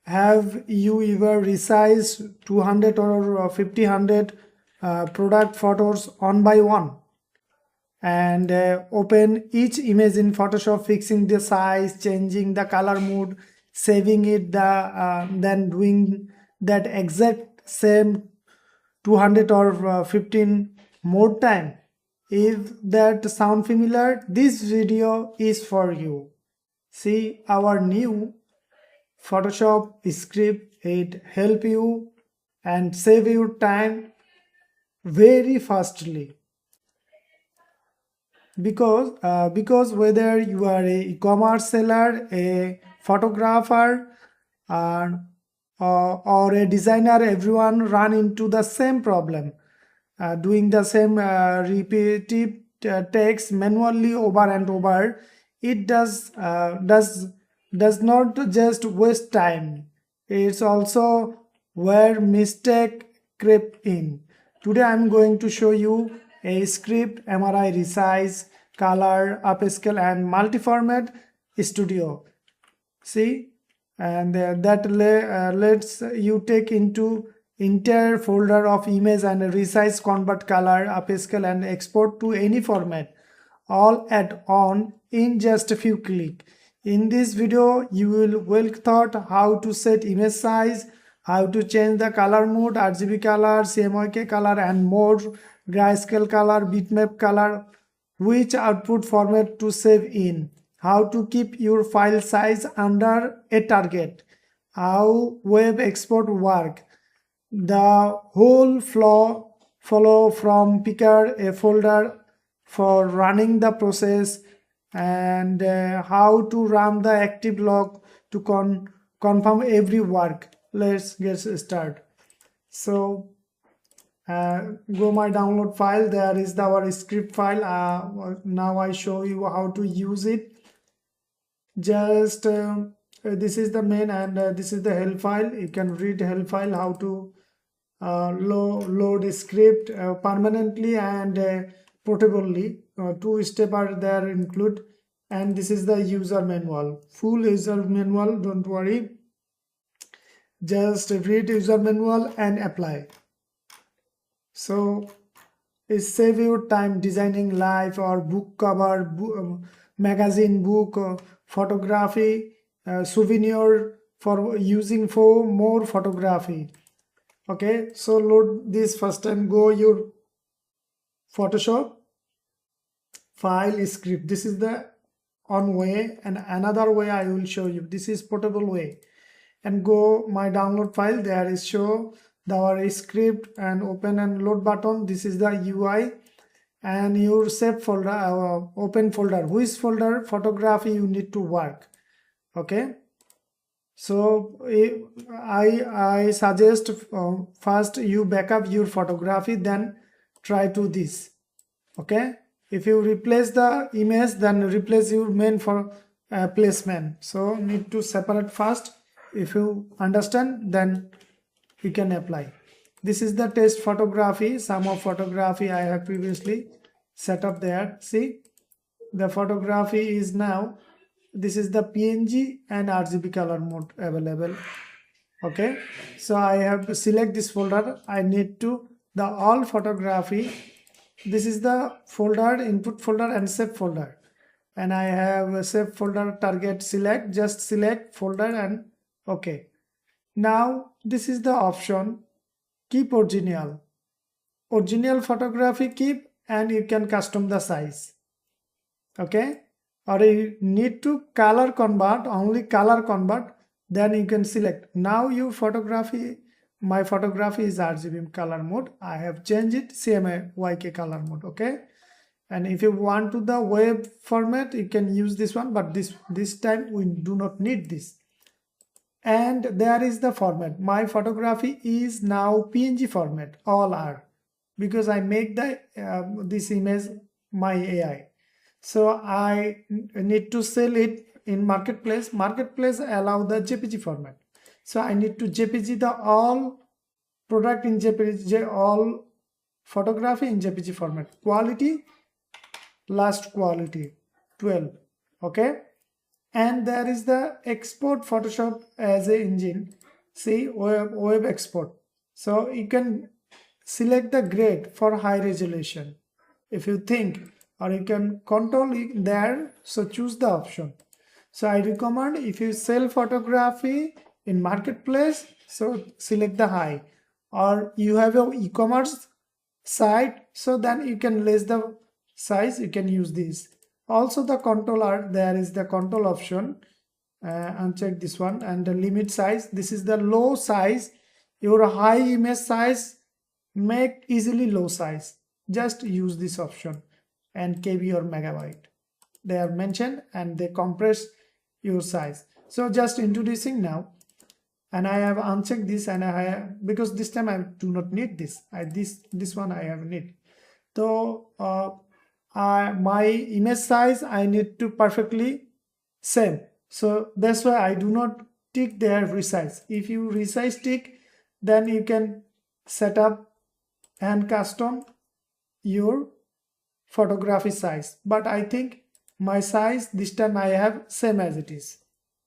Have you ever resized 200 or 50 product photos one by one and open each image in Photoshop, fixing the size, changing the color mode, saving it, then doing that exact same 200 or 15 more time? If that sound familiar, this video is for you. See our new Photoshop script. It help you and save you time very fastly, because whether you are a e-commerce seller, a photographer, or, or a designer, everyone run into the same problem, doing the same repetitive takes manually over and over. It does not just waste time, it's also where mistake creep in. Today I'm going to show you a script, MRI, resize, color, upscale and multi-format studio. See, and that lets you take into entire folder of image and resize, convert color, upscale and export to any format, all at on in just a few clicks. In this video you will well taught how to set image size, how to change the color mode, RGB color, CMYK color and more, Grayscale color, bitmap color, which output format to save in, how to keep your file size under a target, how web export work, the whole follow from picker a folder for running the process, and how to run the active log to confirm every work. Let's get started. So go my download file, there is our script file. Now I show you how to use it. Just this is the main and this is the help file. You can read help file how to load a script permanently and portably. Two steps are there include, and this is the user manual, full user manual. Don't worry, just read user manual and apply. So it save your time designing live or book cover, magazine, book, photography, souvenir for using for more photography. Okay, so load this first time. Go your Photoshop, file, script. This is the one way, and another way I will show you. This is portable way. And go my download file, there is show our script and open and load button. This is the UI and your save folder, open folder, which folder photography you need to work. Okay, so I suggest first you backup your photography, then try to this. Okay, if you replace the image, then replace your main for placement. So need to separate first. If you understand, then you can apply. This is the test photography. Some of photography I have previously set up there. See, the photography is now, this is the PNG and RGB color mode available. Okay, so I have to select this folder. I need to the all photography. This is the folder, input folder and save folder, and I have a save folder target. Select, just select folder and okay. Now this is the option, keep original photography, keep, and you can custom the size. Okay, or you need to color convert, only color convert, then you can select. Now your photography, my photography is RGB color mode. I have changed it CMYK color mode. Okay, and if you want to the web format, you can use this one, but this time we do not need this. And there is the format. My photography is now PNG format, all are, because I make the this image my AI. So I need to sell it in marketplace. Marketplace allow the JPG format. So I need to JPG the all product in JPG, all photography in JPG format. Quality, last quality 12. Okay, and there is the export Photoshop as a engine. See, web export. So you can select the grade for high resolution if you think, or you can control it there, so choose the option. So I recommend if you sell photography in marketplace, so select the high, or you have a e-commerce site, so then you can less the size, you can use this. Also the controller, there is the control option, uncheck this one, and the limit size, this is the low size. Your high image size make easily low size, just use this option, and KB or megabyte they are mentioned, and they compress your size. So just introducing now, and I have unchecked this, and I have, because this time I do not need this, this one I have need. So my image size I need to perfectly same, so that's why I do not tick there resize. If you resize tick, then you can set up and custom your photography size, but I think my size this time I have same as it is,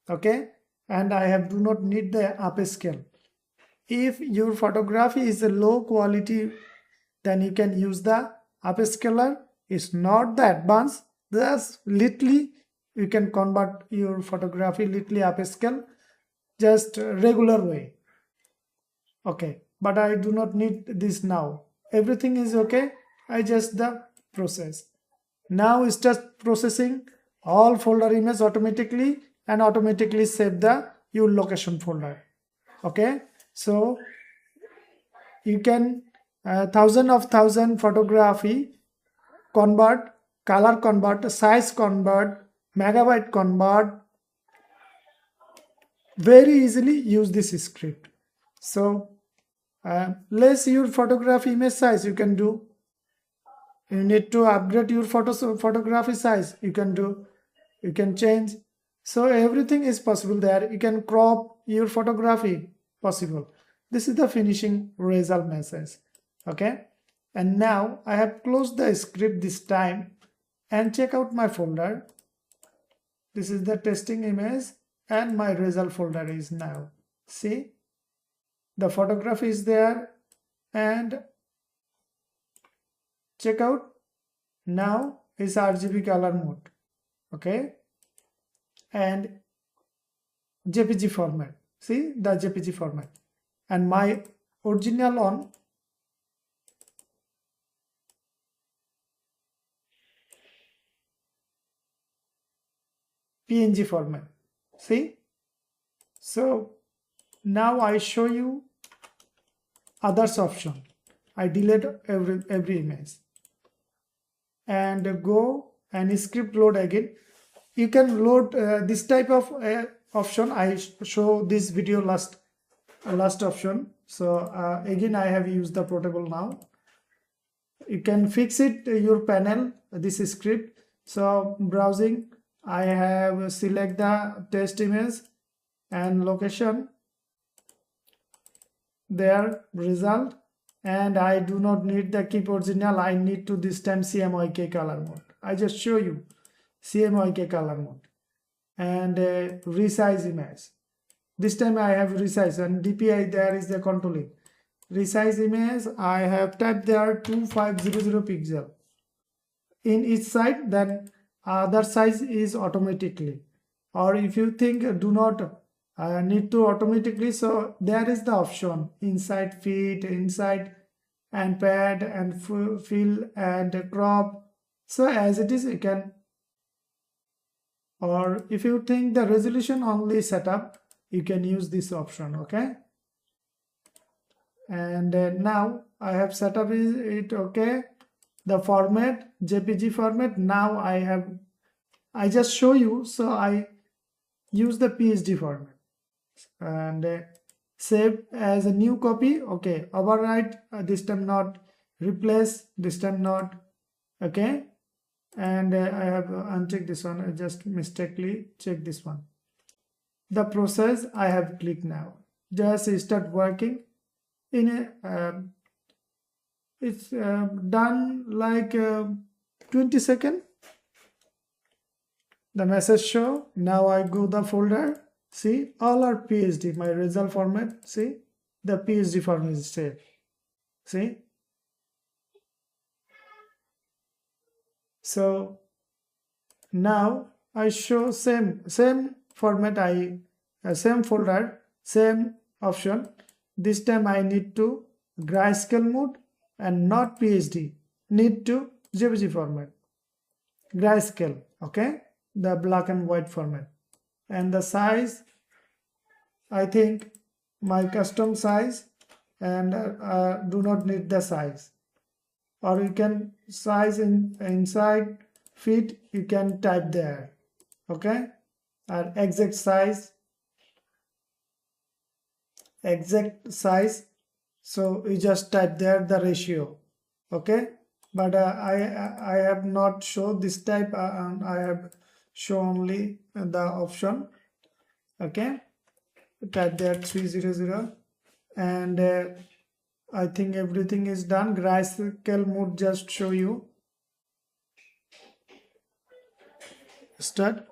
okay, and I have do not need the upscale. If your photography is a low quality, then you can use the upscaler. It's not the advanced, just little you can convert your photography little upscale, just regular way, okay, but I do not need this now. Everything is okay, I just the process. Now start processing all folder image automatically, and automatically save the your location folder, okay. So you can thousand photography convert, color convert, size convert, megabyte convert, very easily use this script. So less your photography image size you can do. You need to upgrade your photography size, you can do, you can change. So everything is possible there. You can crop your photography, possible. This is the finishing result message, okay. And now I have closed the script this time, and check out my folder. This is the testing image, and my result folder is now. See, the photography is there, and check out, now is RGB color mode, okay, and JPG format. See the JPG format, and my original on PNG format. See, so now I show you others option. I delete every image and go and script load again. You can load this type of option. I show this video last option. So again I have used the portable now. You can fix it your panel, this script. So browsing, I have select the test image and location, there result, and I do not need the keep original. I need to this time CMYK color mode. I just show you CMYK color mode, and resize image. This time I have resize, and DPI there is the controlling. Resize image I have typed there 2500 pixel in each side, then other size is automatically. Or if you think do not need to automatically, so there is the option inside fit, inside and pad and fill and crop. So as it is you can, or if you think the resolution only setup, you can use this option, okay. And now I have set up it, okay. The format JPG format, now I just show you, so I use the PSD format and save as a new copy, okay. Overwrite, this time not, replace, this time not, okay. And I have unchecked this one, I just mistakenly check this one. The process I have clicked now, just start working in a it's done like 20 seconds. the message show. Now I go the folder. See, all are PSD. My result format. See, the PSD format is saved. See. So now I show same format. Same folder, same option. This time I need to Grayscale mode and not PSD. Need to JPG format. Grayscale, okay, the black and white format. And the size, I think my custom size, and do not need the size. Or you can size inside feet, you can type there, okay, and exact size, so you just type there the ratio, okay. But I have not shown this type, I have shown only the option, okay. Type there 300, and I think everything is done. Grayscale mode just show you. Start.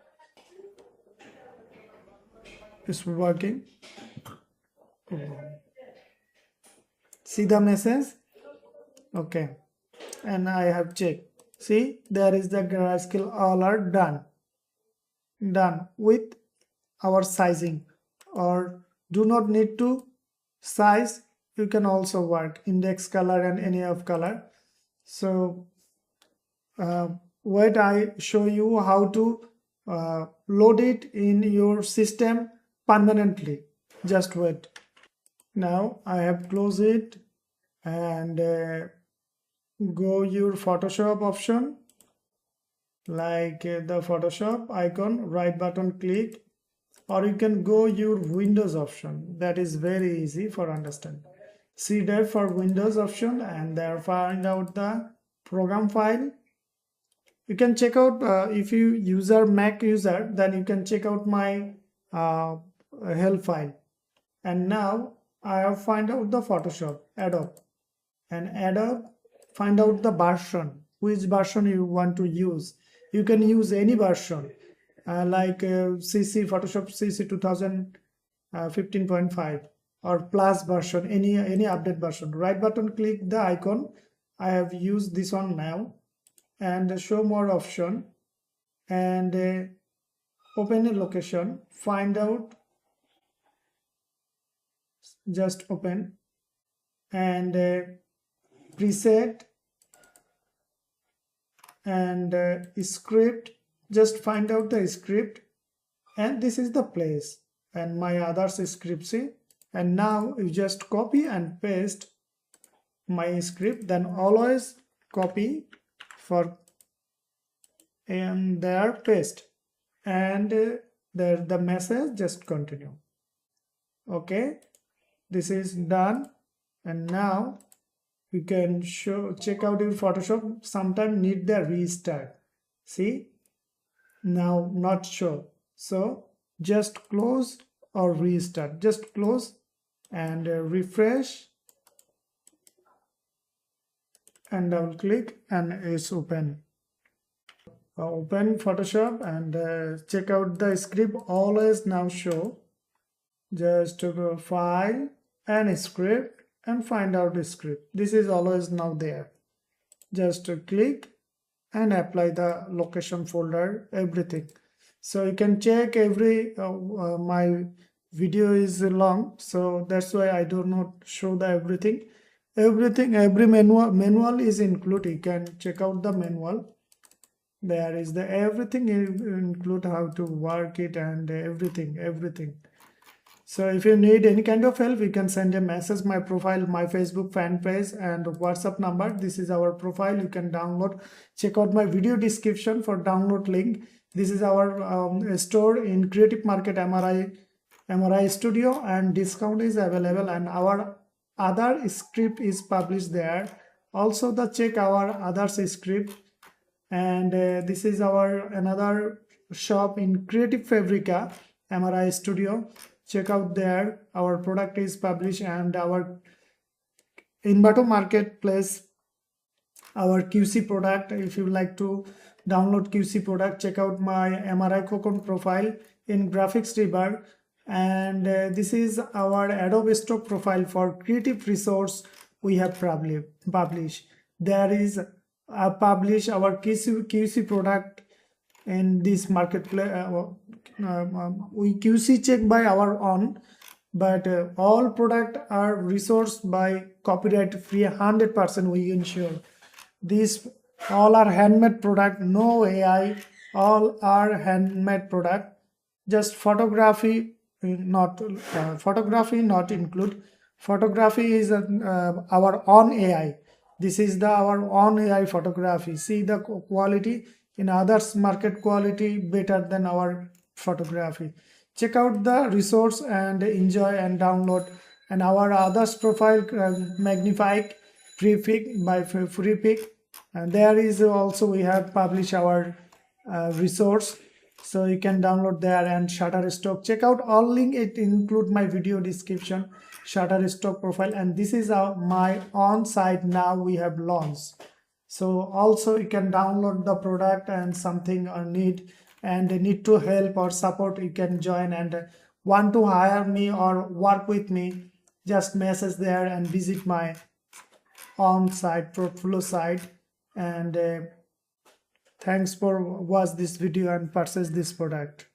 It's working. See the message? Okay. And I have checked. See, there is the Grayscale, all are done. Done with our sizing. Or do not need to size. You can also work index color and any of color. So wait, I show you how to load it in your system permanently. Just wait. Now I have closed it and go your Photoshop option, like the Photoshop icon, right button click, or you can go your Windows option. That is very easy for understand. See there for Windows option, and there find out the program file. You can check out if you user Mac user, then you can check out my help file. And now I have find out the Photoshop Adobe, and Adobe find out the version, which version you want to use. You can use any version, like CC Photoshop CC 2015.5 or plus version, any update version. Right button click the icon. I have used this one now, and show more option, and open a location, find out, just open, and preset and script, just find out the script, and this is the place and my others script. See, and now you just copy and paste my script, then always copy for and there paste, and there the message, just continue. Okay, this is done, and now you can check out your Photoshop. Sometimes need the restart. See, now not show, so just close or restart. Just close and refresh and double click, and it's open. Open Photoshop and check out the script. Always now show. Just to go file and script and find out the script. This is always now there. Just to click and apply the location folder, everything. So you can check every my video is long, so that's why I do not show the everything. Every manual is included. You can check out the manual. There is the everything include how to work it and everything. So if you need any kind of help, you can send a message, my profile, my Facebook fan page and WhatsApp number. This is our profile. You can download, check out my video description for download link. This is our store in Creative Market MRI Studio, and discount is available, and our other script is published there. Also check our others script, and this is our another shop in Creative Fabrica MRI Studio. Check out there, our product is published, and our Invato marketplace our QC product. If you like to download QC product, check out my MRI Cocoon profile in graphics river. And this is our Adobe Stock profile for creative resource we have published. There is publish our QC product in this marketplace. We QC check by our own, but all product are resourced by copyright free 100%. We ensure these all are handmade product, no AI, all are handmade product. Just photography not include. Photography is our own AI. This is our own AI photography. See the quality in others market quality better than our photography. Check out the resource and enjoy and download. And our others profile Magnific Prefig by Freepik, and there is also we have published our resource, so you can download there. And Shutterstock, check out all link, it include my video description, Shutterstock profile. And this is my on site now we have launched. So also you can download the product and something or need to help or support, you can join. And want to hire me or work with me, just message there and visit my on site portfolio site. And thanks for watch this video and purchase this product.